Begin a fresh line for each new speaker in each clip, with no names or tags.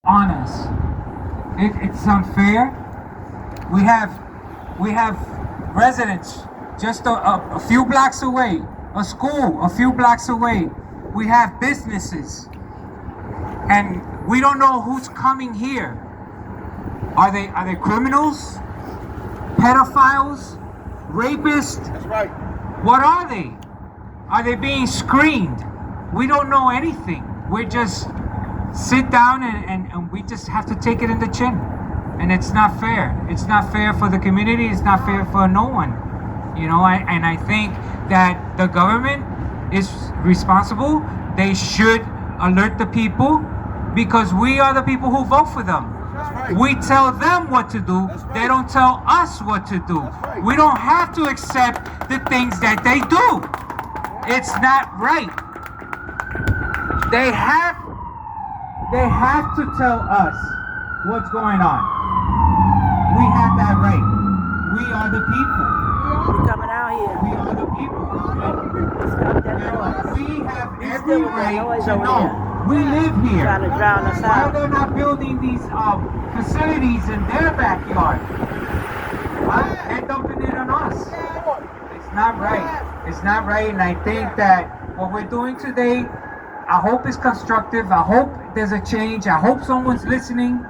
on us. It's unfair. We have residents just a few blocks away, a school a few blocks away. We have businesses, and we don't know who's coming here. Are they criminals, pedophiles, rapists?
That's right.
What are they? Are they being screened? We don't know anything. We're just sit down and we just have to take it in the chin. And it's not fair. It's not fair for the community. It's not fair for no one. You know, and I think that the government is responsible. They should alert the people because we are the people who vote for them.
Right.
We tell them what to do.
Right.
They don't tell us what to do.
Right.
We don't have to accept the things that they do. It's not right. They have to tell us what's going on. We have that right. We are the people.
We're coming out here.
We are the people.
Stop that noise.
We have
He's
every
doing that
right
noise
to
over
know.
there.
We live here.
Trying to drown us
Why
out.
they're not building these facilities in their backyard? They're dumping it on us. It's not right. It's not right, and I think that what we're doing today, I hope is constructive. I hope there's a change. I hope someone's listening,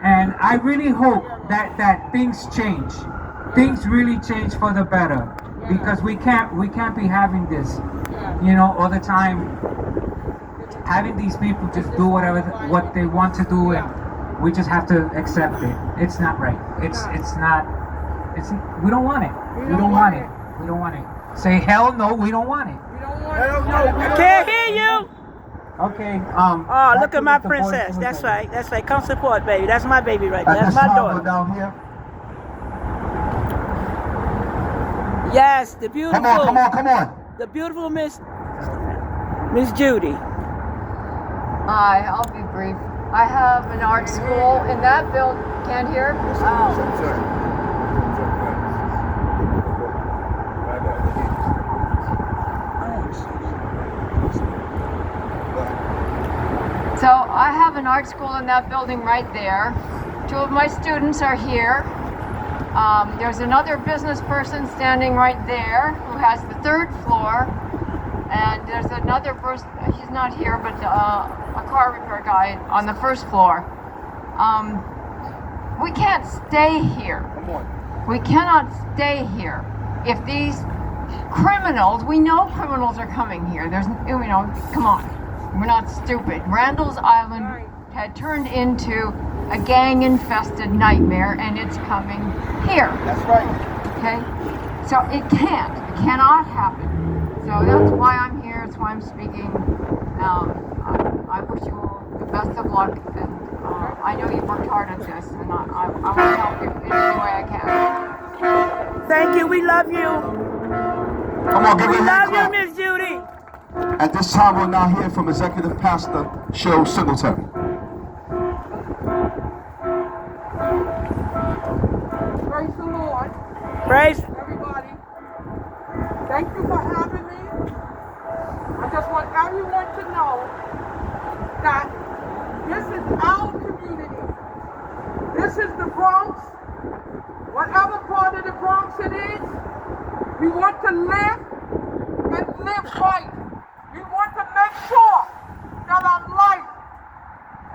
and I really hope that things change. Things really change for the better, because we can't be having this, you know, all the time. Having these people just do what they want to do, and we just have to accept it. It's not right. We don't want it. We don't want it. We don't want it. Say hell no, we don't want it.
I can't hear you.
Okay.
Oh, look at my princess. That's right. That's right. Come support, baby. That's my baby right there. That's my daughter.
Down here.
Yes, the beautiful.
Come on.
The beautiful Miss Judy.
Hi, I'll be brief. I have an art school in that building. Can't hear? So I have an art school in that building right there. 2 of my students are here. There's another business person standing right there who has the 3rd floor. And there's another person, he's not here, but a car repair guy on the 1st floor. We can't stay here. We cannot stay here. If these criminals, we know criminals are coming here. There's, you know, come on. We're not stupid. Randall's Island had turned into a gang-infested nightmare, and it's coming here.
That's right.
Okay? So it cannot happen. So that's why I'm here. That's why I'm speaking. I wish you all the best of luck, and I know you've worked hard at this, and I want to help you in any way I can.
Thank you. We love you.
Come on, give
We
it a
love
hand
you,
clap.
Miss Judy.
At this time, we'll now hear from Executive Pastor Sheltet.
Praise the Lord,
Praise.
everybody. Thank you for having me. I just want everyone to know that this is our community. This is the Bronx. Whatever part of the Bronx it is, we want to live and live right. We want to make sure that our life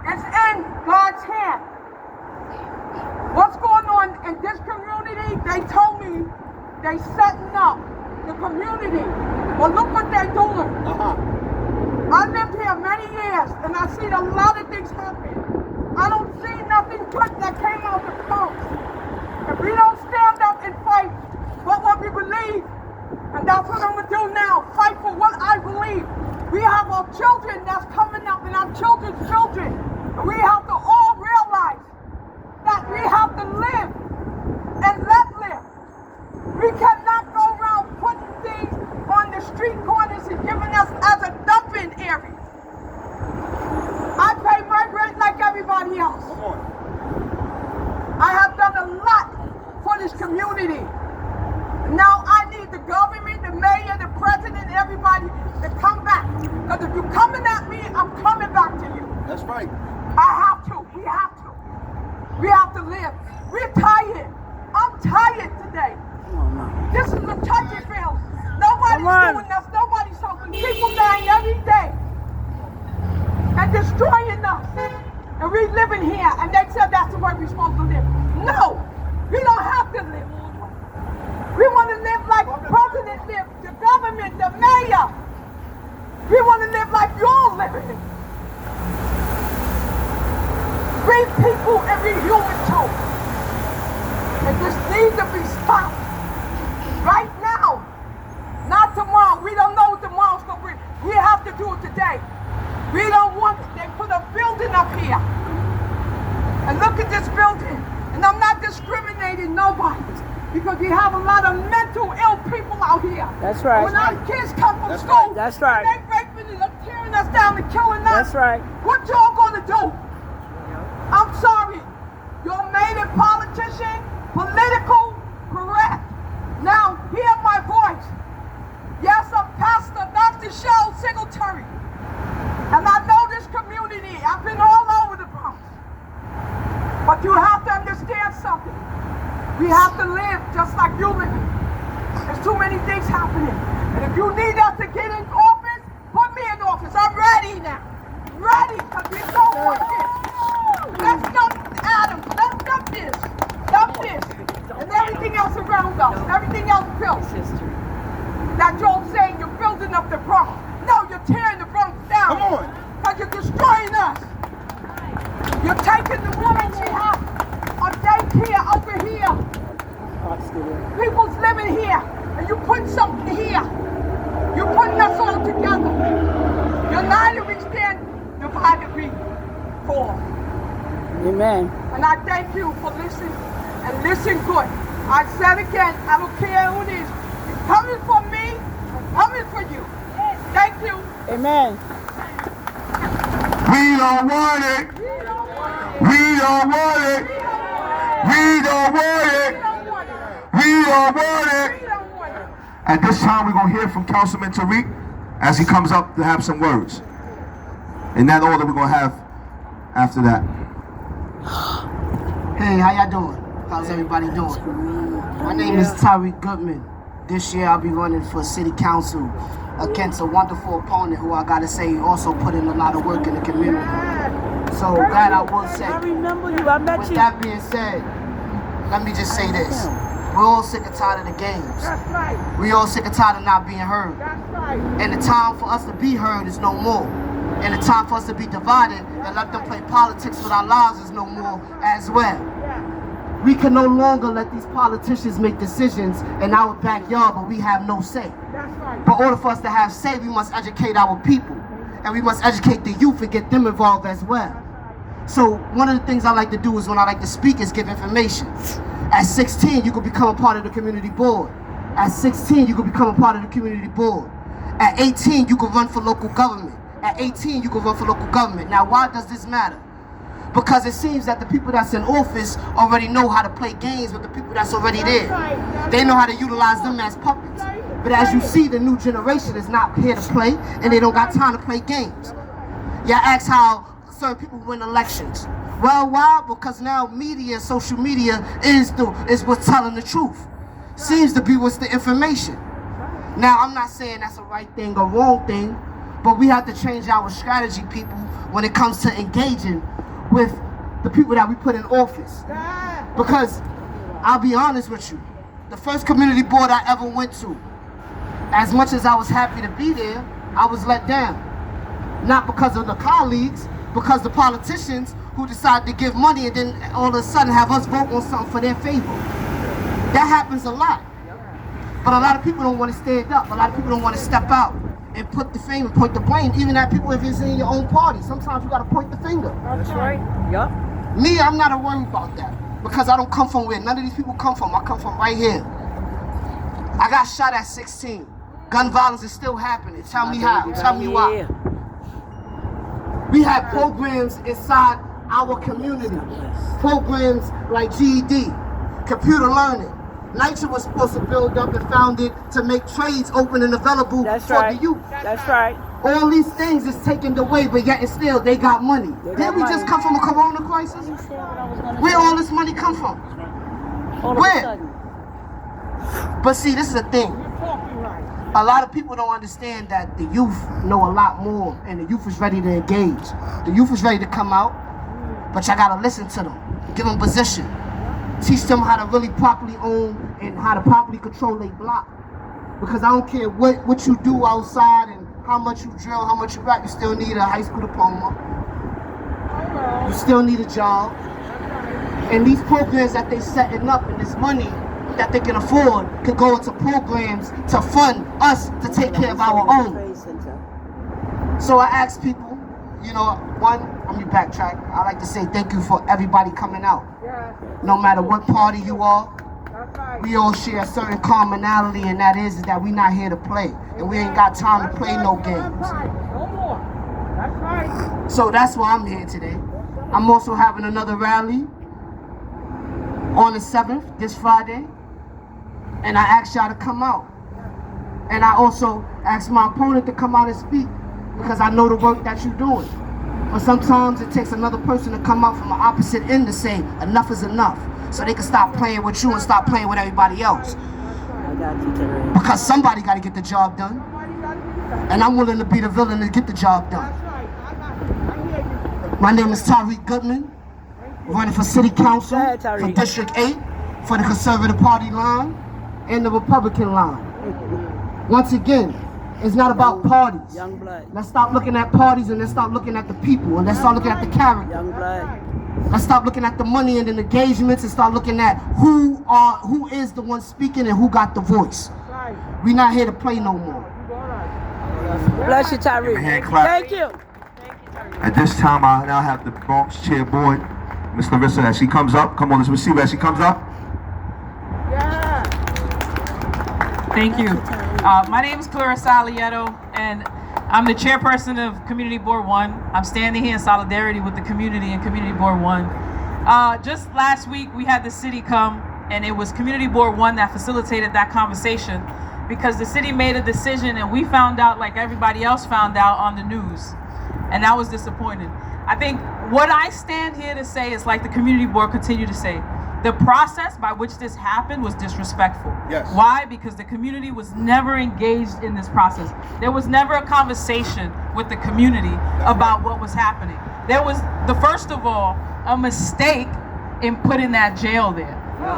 is in God's hand. What's going on in this community? They told me they setting up the community. Well, look what they're doing. I lived here many years, and I seen a lot of things happen. I don't see nothing good that came out of the Bronx. If we don't stand up and fight for what we believe, and that's what I'm gonna do now, fight for what I believe. We have our children that's coming up, and our children's children, and we have to all realize that we have to live and let live. We cannot go around putting things on the street corners and giving us as a dumping area. I pay my live. We're tired. I'm tired today. This is a touchy field. Nobody's doing us. Nobody's helping. People dying every day and destroying us. And we living here, and they said that's the way we're supposed to live. No, we don't have to live. We want to live like the president lived, the government, the mayor. We want to live like you're living. We people and we human too. And this needs to be stopped. Right now. Not tomorrow. We don't know what tomorrow's going to bring. We have to do it today. We don't want it. They put a building up here. And look at this building. And I'm not discriminating nobody. Because we have a lot of mental ill people out here.
That's right.
When our kids come from school,
That's right.
they raping and tearing us down and killing us.
That's right.
What y'all gonna do? I'm sorry. Y'all made it politician, political, correct. Now, hear my voice. Yes, I'm Pastor Dr. Sheltet. And I know this community. I've been all over the Bronx. But you have to understand something. We have to live just like you live. There's too many things happening. And if you need us to get in office, put me in office. I'm ready now. Ready, because we don't want this. Let's dump Adam. Let's dump this. Dump this. And everything else around us. Everything else built. That y'all saying you're building up the Bronx. No, you're tearing the Bronx down.
Come on.
Because you're destroying us. You're taking the woman she has on daycare over here. People's living here. And you put something here. You're putting us all together. United we stand, divided we fall.
Amen.
And I thank you for listening and listen good. I said again, I don't care who it is. It's coming for me, it's coming for you. Thank you.
Amen.
We don't want it. We don't want it. We don't want it. We don't want it. At this time, we're going to hear from Councilman Tariq as he comes up to have some words. In that order, we're going to have after that.
Hey, how y'all doing? How's everybody doing? My name is Tariq Goodman. This year I'll be running for city council against a wonderful opponent who I gotta say also put in a lot of work in the community. So that I will say.
I remember you. I met
With
you.
that being said, let me just say this. We're all sick and tired of the games.
That's right.
We all sick and tired of not being heard.
That's right.
And the time for us to be heard is no more. And the time for us to be divided and let them play politics with our lives is no more as well. We can no longer let these politicians make decisions in our backyard, but we have no say.
That's right.
But in order for us to have say, we must educate our people. And we must educate the youth and get them involved as well. So one of the things I like to do is when I like to speak is give information. At 16, you can become a part of the community board. At 16, you can become a part of the community board. At 18, you can run for local government. At 18, you can run for local government. Now, why does this matter? Because it seems that the people that's in office already know how to play games with the people that's already there. They know how to utilize them as puppets. But as you see, the new generation is not here to play, and they don't got time to play games. Y'all ask how certain people win elections. Well, why? Because now media, social media is what's telling the truth. Seems to be what's the information. Now, I'm not saying that's a right thing or wrong thing, but we have to change our strategy, people, when it comes to engaging with the people that we put in office. Because I'll be honest with you, the first community board I ever went to, as much as I was happy to be there, I was let down. Not because of the colleagues, because the politicians who decide to give money and then all of a sudden have us vote on something for their favor. That happens a lot. But a lot of people don't want to stand up. A lot of people don't want to step out and put the finger, point the blame, even at people if it's in your own party. Sometimes you got to point the finger.
That's right. Yup.
Me, I'm not worried about that because I don't come from where none of these people come from. I come from right here. I got shot at 16. Gun violence is still happening. Tell me how. Tell me why. We have programs inside our community. Programs like GED, computer learning. NYCHA was supposed to build up and found it to make trades open and available for the youth.
That's right.
All these things is taken away, but yet and still they got money. Didn't we just come from a corona crisis? Where all this money come from? Where? But see, this is the thing. A lot of people don't understand that the youth know a lot more, and the youth is ready to engage. The youth is ready to come out, but y'all gotta listen to them, give them position, teach them how to really properly own and how to properly control their block. Because I don't care what you do outside and how much you drill, how much you rap, you still need a high school diploma. You still need a job. And these programs that they setting up and this money that they can afford could go into programs to fund us to take care of our own. So I ask people, you know, one, let me backtrack. I like to say thank you for everybody coming out. No matter what party you are, we all share a certain commonality, and that is that we not here to play. And we ain't got time to play no games. So that's why I'm here today. I'm also having another rally on the 7th, this Friday. And I asked y'all to come out. And I also asked my opponent to come out and speak, because I know the work that you're doing. But sometimes it takes another person to come out from the opposite end to say enough is enough, so they can stop playing with you and stop playing with everybody else. Because somebody got to get the job done. And I'm willing to be the villain to get the job done. My name is Tariq Goodman, running for City Council for District 8 for the Conservative Party line and the Republican line. Once again, it's not about parties. Let's stop looking at parties and let's start looking at the people, and let's start looking at the character. Let's stop looking at the money and the engagements and start looking at who is the one speaking and who got the voice. We're not here to play no more.
Bless you, Tyree. Thank you.
At this time, I now have the Bronx Chair Board, Miss Larissa, as she comes up. Come on, let's receive her as she comes up.
Thank you. My name is Clarissa Alieto, and I'm the chairperson of Community Board 1. I'm standing here in solidarity with the community and Community Board 1. Just last week, we had the city come, and it was Community Board 1 that facilitated that conversation, because the city made a decision and we found out like everybody else found out on the news. And that was disappointing. I think what I stand here to say is, like the community board continue to say, the process by which this happened was disrespectful.
Yes.
Why? Because the community was never engaged in this process. There was never a conversation with the community about what was happening. There was, first of all, a mistake in putting that jail there,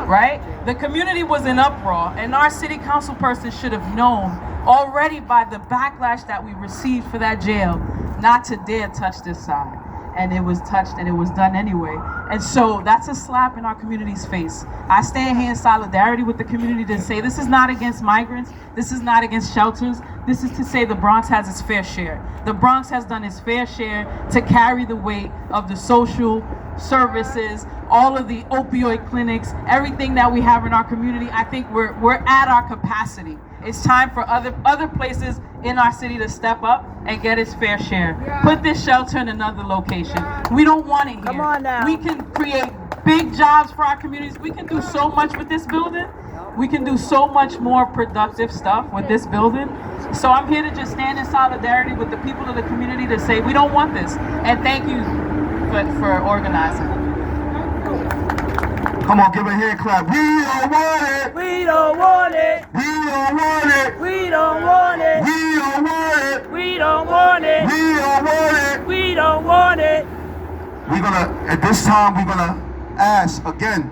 right? The community was in uproar, and our city council person should have known already by the backlash that we received for that jail not to dare touch this side. And it was touched and it was done anyway. And so that's a slap in our community's face. I stand here in solidarity with the community to say this is not against migrants, this is not against shelters, this is to say the Bronx has its fair share. The Bronx has done its fair share to carry the weight of the social services, all of the opioid clinics, everything that we have in our community. I think we're at our capacity. It's time for other places in our city to step up and get its fair share. Put this shelter in another location. We don't want it here.
Come on now.
We can create big jobs for our communities. We can do so much with this building. We can do so much more productive stuff with this building. So I'm here to just stand in solidarity with the people of the community to say we don't want this. And thank you for organizing.
Come on, give a hand clap. We don't want it.
We don't want it.
We don't want it.
We don't want it.
We don't want it.
We don't want it.
We don't want it.
We don't want it.
We're gonna, at this time, we're gonna ask again.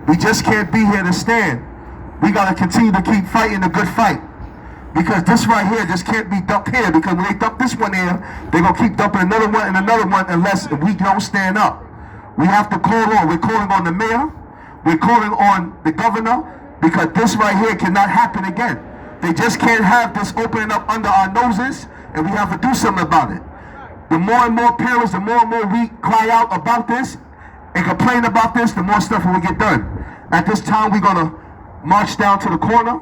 We just can't be here to stand. We gotta continue to keep fighting the good fight. Because this right here just can't be dumped here. Because when they dump this one here, they're gonna keep dumping another one and another one unless we don't stand up. We have to call on. We're calling on the mayor. We're calling on the governor, because this right here cannot happen again. They just can't have this opening up under our noses, and we have to do something about it. The more and more parents, the more and more we cry out about this and complain about this, the more stuff will get done. At this time, we're gonna march down to the corner,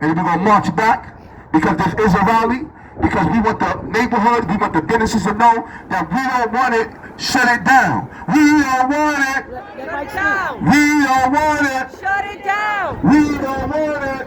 and we're gonna march back, because this is a rally, because we want the neighborhood, we want the businesses to know that we don't want it, shut it down. We don't want it.
Shut it down.
We don't want it.
Shut it down.
We don't want it.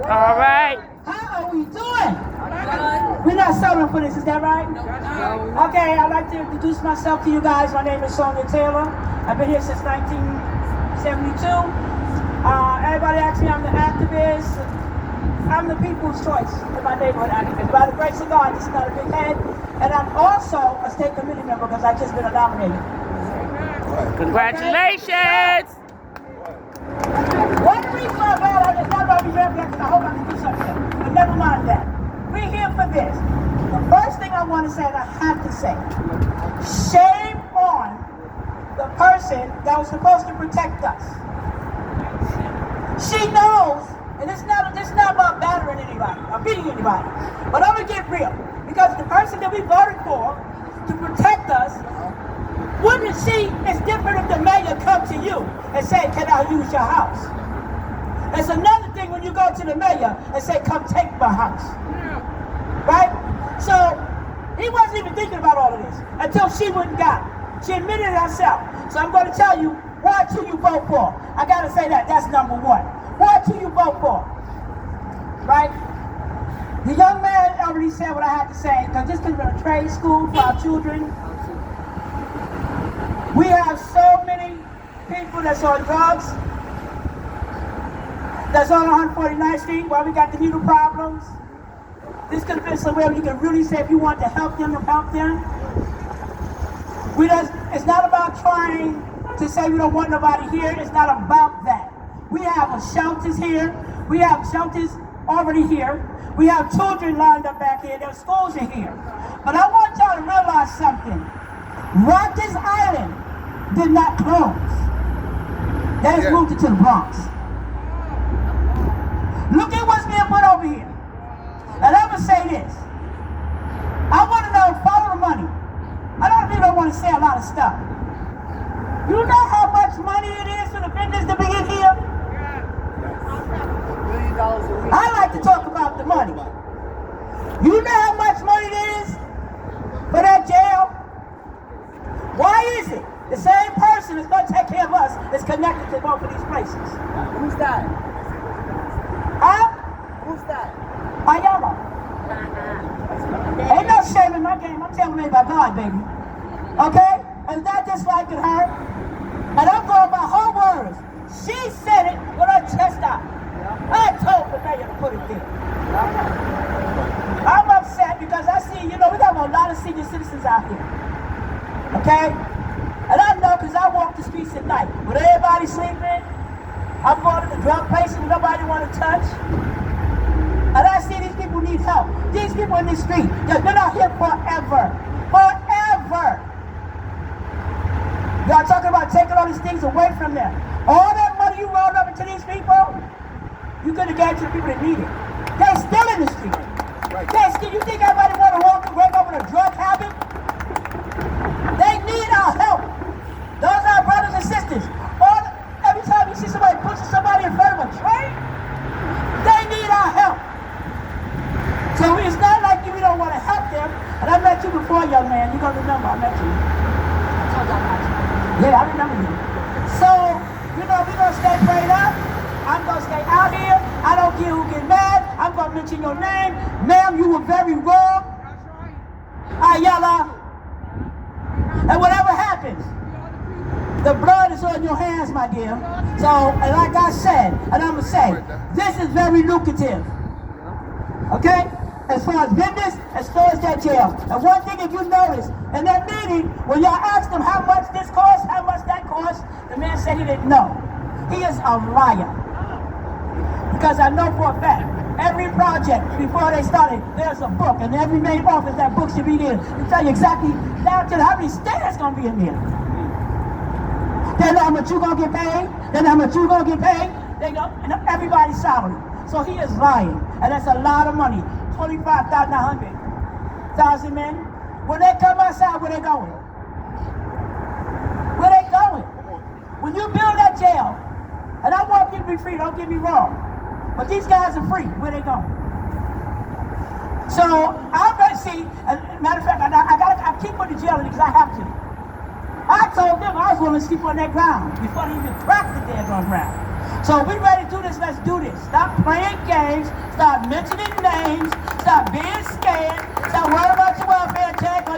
All right.
How are we doing? We're not settling for this, is that right? Okay, I'd like to introduce myself to you guys. My name is Sonia Taylor. I've been here since 1972. Everybody asks me I'm the activist. I'm the people's choice in my neighborhood activist. By the grace of God, this is not a big head. And I'm also a state committee member because I just been nominated.
Congratulations.
One reason why I'm not about to be very because I hope I can do something. But never mind that. We're here for this. The first thing I want to say, and I have to say, shame on the person that was supposed to protect us. She knows, and it's not about battering anybody or beating anybody, but I'm gonna get real because the person that we voted for to protect us, wouldn't see it's different if the mayor come to you and say, "Can I use your house?" It's another thing when you go to the mayor and say, "Come take my house." Right? So he wasn't even thinking about all of this until she wouldn't got it. She admitted it herself. So I'm going to tell you why two you vote for. I got to say that. That's number one. Why two you vote for? Right? The young man already said what I had to say because this could be a trade school for our children. We have so many people that's on drugs. That's on 149th Street where we got the needle problems. This could have been somewhere you can really say if you want to help them. It's not about trying to say we don't want nobody here. It's not about that. We have shelters here. We have shelters already here. We have children lined up back here. Their schools are here. But I want y'all to realize something. Rykers Island did not close. They just moved it to the Bronx. Look at what's being put over here. And I'm going to say this. I want to know, follow the money. I don't want to say a lot of stuff. You know how much money it is for the vendors to be in here? I like to talk about the money. You know how much money it is for that jail? Why is it the same person that's going to take care of us is connected to both of these places?
Who's that?
Huh?
Who's that?
Ayala. Ain't no shame in my game. I'm telling you about God, baby. Okay? And that just like it her. And I'm going by her words. She said it with her chest out. I told the mayor to put it there. I'm upset because I see, we got a lot of senior citizens out here. Okay? And I know because I walk the streets at night. With everybody sleeping, I'm going to the drug places nobody want to touch. And I see these people need help. These people in the street, they're not here forever. Forever. Y'all talking about taking all these things away from them. All that money you rolled up into these people, you could have gave to the people that need it. They're still in the street. You think everybody want to walk away over a drug habit? They need our help. Those are our brothers and sisters. Every time you see somebody pushing somebody in front of a train, they need our help. So it's not like we don't want to help them. And I met you before, young man. You're going to remember I met you. I told you I met you. Yeah, I remember you. So, we're going to stay prayed up. I'm going to stay out here. I don't care who get mad. I'm going to mention your name. Ma'am, you were very wrong. Ayala. And whatever happens, the blood is on your hands, my dear. So, and like I said, and I'm going to say, this is very lucrative. Okay? As far as business, as far as that jail. And one thing, if you notice, in that meeting, when y'all asked him how much this cost, how much that cost, the man said he didn't know. He is a liar. Because I know for a fact, every project, before they started, there's a book, and every main office, that book should be there. They tell you exactly down to how many stairs going to be in there. They know how much you're going to get paid. They know how much you're going to get paid. They know everybody's salary. So he is lying, and that's a lot of money. 25,000, 100,000 men. When they come outside, where they going? Where they going? When you build that jail, and I want people to be free, don't get me wrong, but these guys are free. Where they going? So I'm going to see. Matter of fact, I keep putting the jail in because I have to. I told them I was willing to sleep on that ground before they even cracked the daggone ground. So if we ready to do this, let's do this. Stop playing games, stop mentioning names, stop being scared, stop worrying about your welfare check or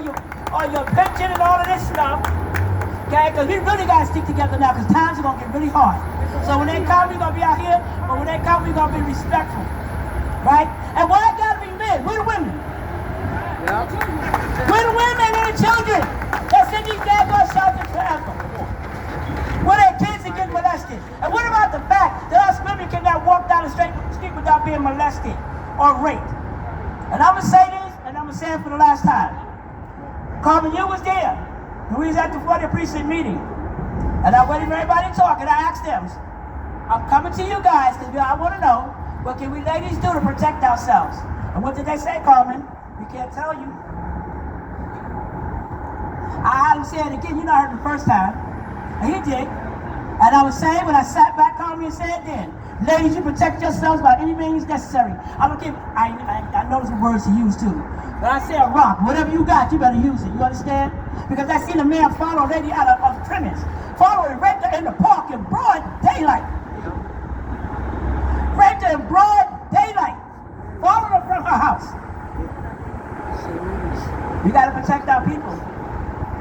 your pension and all of this stuff. Okay, because we really got to stick together now because times are going to get really hard. So when they come, we're going to be out here, but when they come, we're going to be respectful. Right? And why it got to be men? We're the women. We're the women and the children that's in these daggone shelters forever. Where their kids are getting molested. And what about the fact that us women cannot walk down the street without being molested or raped? And I'm going to say this, and I'm going to say it for the last time. Carmen, you was there. We was at the 40th precinct meeting. And I waited for everybody to talk, and I asked them, I'm coming to you guys, because I want to know, what can we ladies do to protect ourselves? And what did they say, Carmen? We can't tell you. I had him say it again, you know, I heard it the first time. And he did. And I was saying, when I sat back, Carmen said it then. Ladies, you protect yourselves by any means necessary. I'm gonna give, I know some words to use too. But I said rock, whatever you got, you better use it. You understand? Because I seen a man follow a lady out of premise. Follow her right there in the park in broad daylight. Right there in broad daylight. Follow her from her house. We gotta protect our people.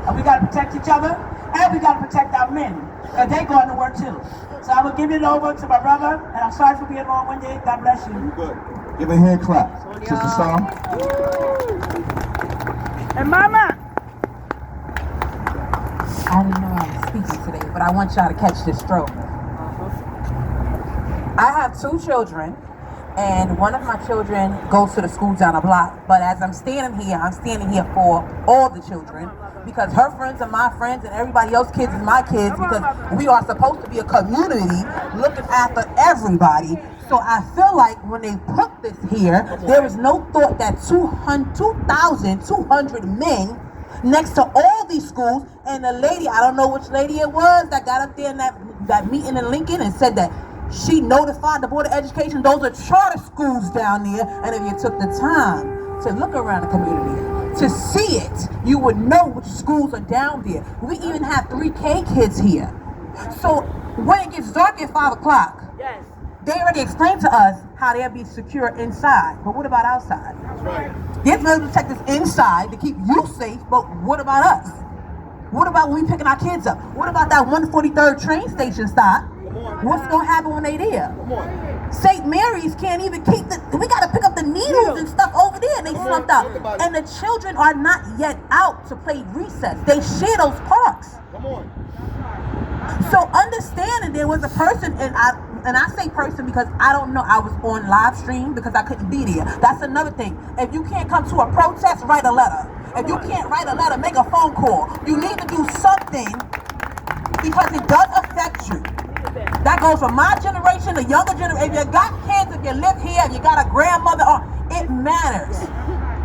And we gotta protect each other. And we gotta protect our men. Because they going to work too. So I will give it over to my brother. And I'm sorry for being long-winded. God bless you.
Good. Give a hand clap. Sister Sam.
And Mama.
I didn't know I was speaking today, but I want y'all to catch this stroke. I have 2 children, and one of my children goes to the school down the block. But as I'm standing here for all the children, because her friends are my friends and everybody else's kids is my kids, because we are supposed to be a community looking after everybody. So I feel like when they put this here, there is no thought that 2,200 men next to all these schools, and the lady, I don't know which lady it was, that got up there in that meeting in Lincoln and said that she notified the Board of Education. Those are charter schools down there, and if you took the time to look around the community, to see it, you would know which schools are down there. We even have 3K kids here. So when it gets dark at 5 o'clock,
Yes.
they already explained to us how they'll be secure inside. But what about outside?
That's right.
They're supposed to protect us inside to keep you safe, but what about us? What about when we picking our kids up? What about that 143rd train station stop? What's gonna happen when they there? St. Mary's can't even keep we gotta pick up the needles and stuff over there, and they slumped out. And the children are not yet out to play recess. They share those parks.
Come on.
So understanding there was a person, and I say person because I don't know, I was on live stream because I couldn't be there. That's another thing. If you can't come to a protest, write a letter. If you can't write a letter, make a phone call. You need to do something because it does affect you. That goes from my generation to younger generation. If you got kids, if you live here, if you got a grandmother, it matters.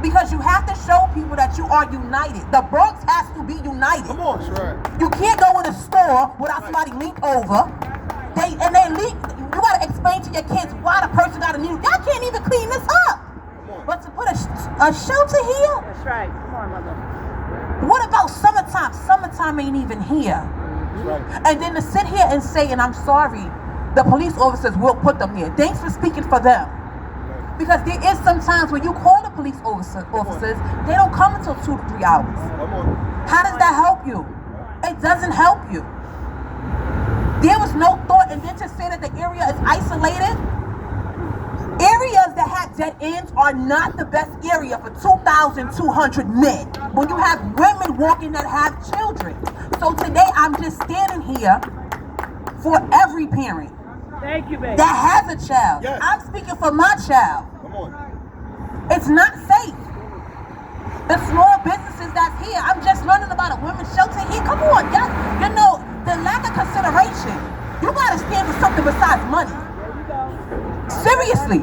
Because you have to show people that you are united. The Bronx has to be united.
Come on, that's right.
You can't go in a store without somebody lean over. They leak. You gotta explain to your kids why the person got a needle. Y'all can't even clean this up. But to put a shelter here?
That's right. Come on, mother.
What about summertime? Summertime ain't even here.
Right.
And then to sit here and say, and I'm sorry, the police officers will put them here. Thanks for speaking for them. Because there is some times when you call the police officers, they don't come until 2 to 3 hours.
Come on.
How does that help you? It doesn't help you. There was no thought, and then to say that the area is isolated, areas that have dead ends are not the best area for 2,200 men. When you have women walking that have children. So today I'm just standing here for every parent.
Thank you, baby.
That has a child.
Yes.
I'm speaking for my child.
Come on.
It's not safe. The small businesses that's here, I'm just learning about a women's shelter here. Come on, guys. You know, the lack of consideration. You gotta stand for something besides money. Seriously.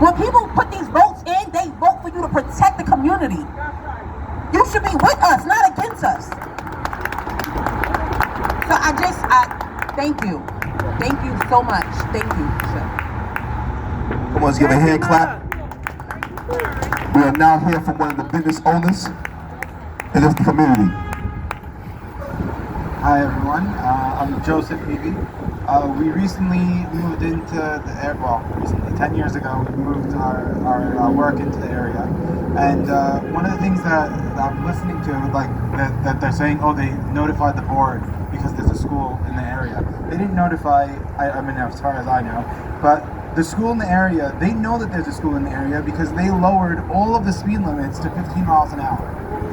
When people put these votes in, they vote for you to protect the community. You should be with us, not against us. So I thank you. Thank you so much. Thank you.
Come on, let's give a hand clap. We are now here from one of the business owners in this community.
Hi everyone, I'm Joseph Eby. We recently moved into the area, well, recently, 10 years ago, we moved our work into the area. And one of the things that I'm listening to, like, that they're saying, oh, they notified the board because there's a school in the area. They didn't notify, I mean, as far as I know, but the school in the area, they know that there's a school in the area because they lowered all of the speed limits to 15 miles an hour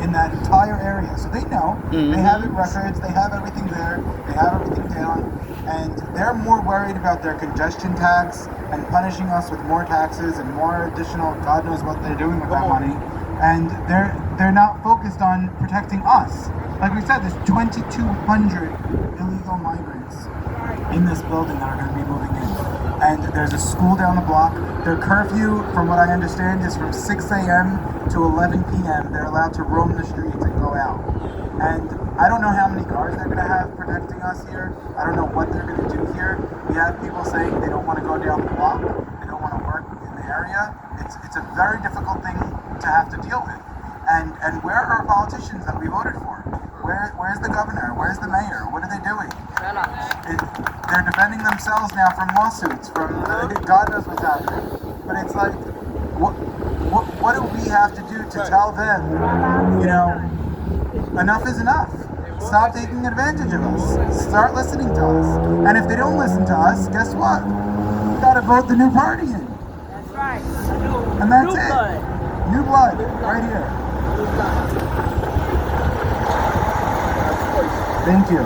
in that entire area. So they know, they have it records, they have everything there, they have everything down, and they're more worried about their congestion tax and punishing us with more taxes and more additional, God knows what they're doing with that money. And they're not focused on protecting us. Like we said, there's 2,200 illegal migrants in this building that are going to be moving in. And there's a school down the block. Their curfew, from what I understand, is from 6 a.m. to 11 p.m. They're allowed to roam the streets and go out. And I don't know how many guards they're going to have protecting us here. I don't know what they're going to do here. We have people saying they don't want to go down the block. They don't want to work in the area. It's a very difficult thing to have to deal with. And where are our politicians that we voted for? Where's the governor? Where's the mayor? What are they doing? They're defending themselves now from lawsuits, from God knows what's happening. But it's like, what do we have to do to tell them, you know, enough is enough? Stop taking advantage of us. Start listening to us. And if they don't listen to us, guess what? We gotta vote the new party in.
That's right.
And that's
New
it.
blood.
New blood, right here. Thank you.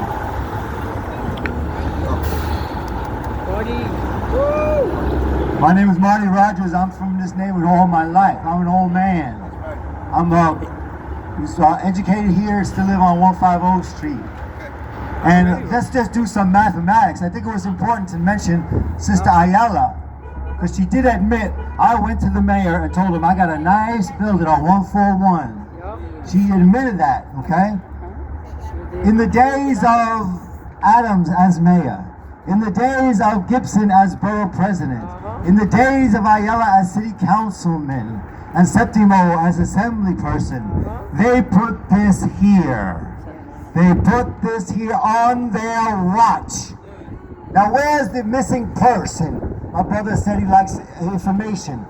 My name is Marty Rogers. I'm from this neighborhood all my life. I'm an old man. I'm educated here, still live on 150 Street. And let's just do some mathematics. I think it was important to mention Sister Ayala, because she did admit, I went to the mayor and told him I got a nice building on 141. She admitted that, okay? In the days of Adams as mayor, in the days of Gibson as borough president, in the days of Ayala as city councilman, and Septimo as assembly person, they put this here. They put this here on their watch. Now where's the missing person? My brother said he likes information.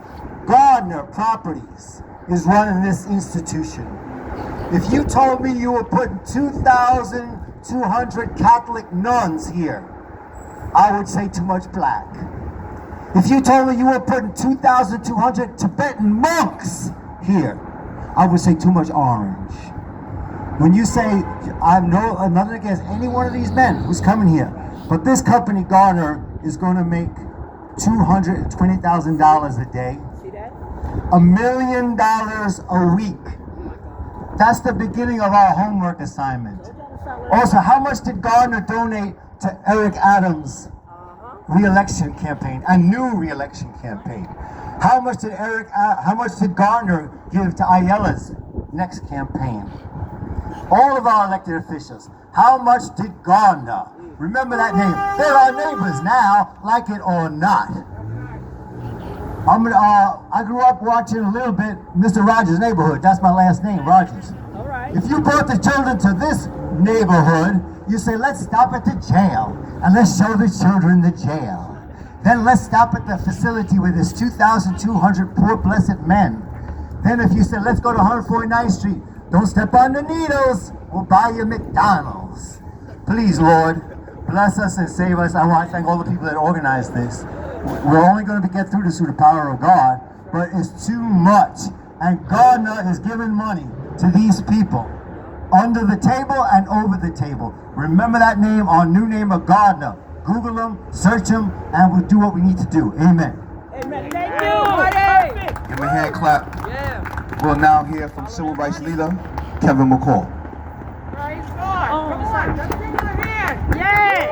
Gardner Properties is running this institution. If you told me you were putting 2,200 Catholic nuns here, I would say too much black. If you told me you were putting 2,200 Tibetan monks here, I would say too much orange. When you say, I have nothing against any one of these men who's coming here, but this company, Gardner, is going to make $220,000 a day, $1 million a week. That's the beginning of our homework assignment. Also, how much did Gardner donate to Eric Adams' re-election campaign, a new re-election campaign? How much did Gardner give to Ayala's next campaign? All of our elected officials. How much did Gardner? Remember that name. They're our neighbors now, like it or not. I grew up watching a little bit Mr. Rogers' Neighborhood. That's my last name, Rogers.
All right.
If you brought the children to this neighborhood, you say, let's stop at the jail and let's show the children the jail. Then let's stop at the facility where there's 2,200 poor blessed men. Then if you say, let's go to 149th Street, don't step on the needles, we'll buy you McDonald's. Please, Lord, bless us and save us. I want to thank all the people that organized this. We're only going to get through this through the power of God, but it's too much. And Gardner is giving money to these people under the table and over the table. Remember that name, our new name of Gardner. Google them, search them, and we'll do what we need to do. Amen.
Amen. Thank you. Perfect.
Give him a hand clap.
Yeah.
We'll now hear from Civil Rights Leader Kevin McCall.
Praise God. Come on, let's give him a hand.
Yeah.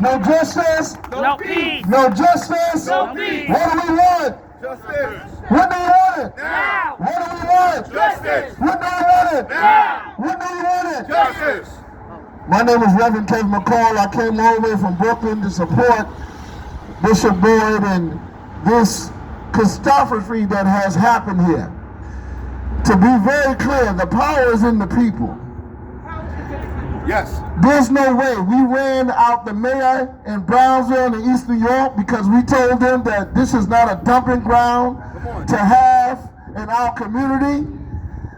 No justice.
No peace.
No justice.
No peace.
What do we want?
Justice.
When do we want it?
Now.
What do we want?
Justice.
When do we want it?
Now.
When do we want it?
Justice.
My name is Reverend Kevin McCall. I came all the way from Brooklyn to support Bishop Boyd and this catastrophe that has happened here. To be very clear, the power is in the people. Yes.
There's no way. We ran out the mayor in Brownsville in East New York because we told them that this is not a dumping ground to have in our community.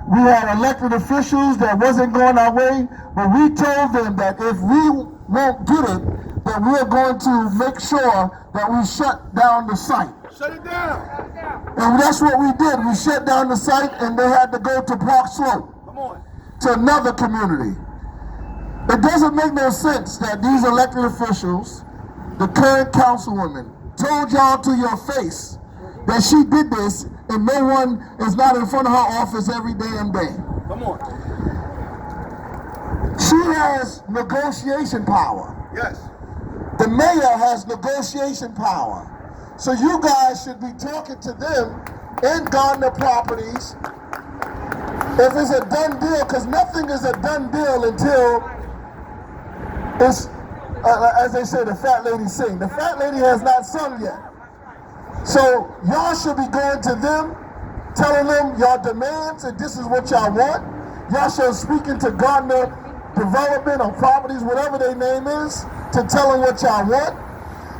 We had elected officials that wasn't going our way, but we told them that if we won't get it, that we're going to make sure that we shut down the site.
Shut it down.
And that's what we did. We shut down the site and they had to go to Park Slope, to another community. It doesn't make no sense that these elected officials, the current councilwoman, told y'all to your face that she did this and no one is not in front of her office every damn day.
Come on.
She has negotiation power.
Yes.
The mayor has negotiation power. So you guys should be talking to them in Gardner Properties if it's a done deal, because nothing is a done deal until it's, as they say, the fat lady sing. The fat lady has not sung yet. So y'all should be going to them, telling them your demands and this is what y'all want. Y'all should speak into Gardner Development or Properties, whatever their name is, to tell them what y'all want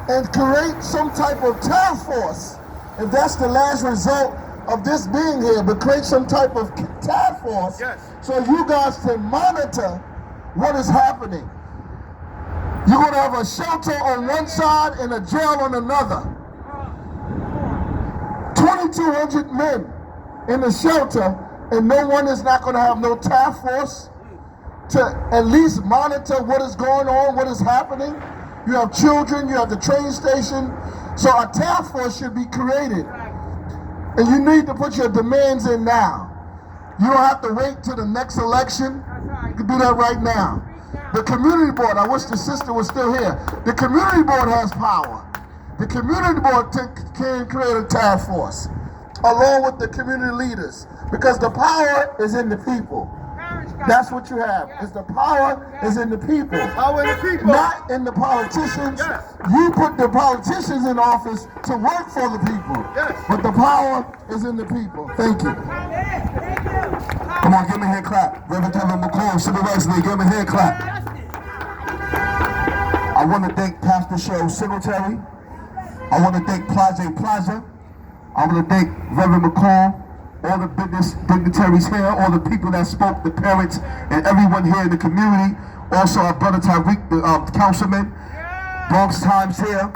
and create some type of task force. If that's the last result of this being here, but create some type of task force so you guys can monitor what is happening. You're going to have a shelter on one side and a jail on another. 2,200 men in the shelter, and no one is not going to have no task force to at least monitor what is going on, what is happening. You have children, you have the train station. So a task force should be created. And you need to put your demands in now. You don't have to wait till the next election. You can do that right now. The community board, I wish the sister was still here. The community board has power. The community board can create a task force along with the community leaders because the power is in the people. That's what you have. Is the power is in the people.
Power in the people.
Not in the politicians. You put the politicians in office to work for the people. But the power is in the people. Thank you.
Come on, give me a hand clap. Reverend Kevin McCall, Civil Rights League, give me a hand clap. I want to thank Pastor Cheryl Singletary. I want to thank Plaza. I want to thank Reverend McCall, all the business dignitaries here, all the people that spoke, the parents, and everyone here in the community. Also our brother Tyreek, the councilman. Bronx Times here.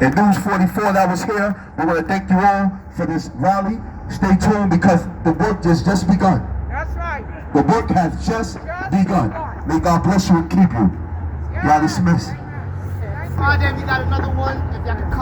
And News 44 that was here. We want to thank you all for this rally. Stay tuned because the work has just begun.
That's right.
The work has just begun. May God bless you and keep you. Riley Smith.
Friday, we got another one. If y'all can come.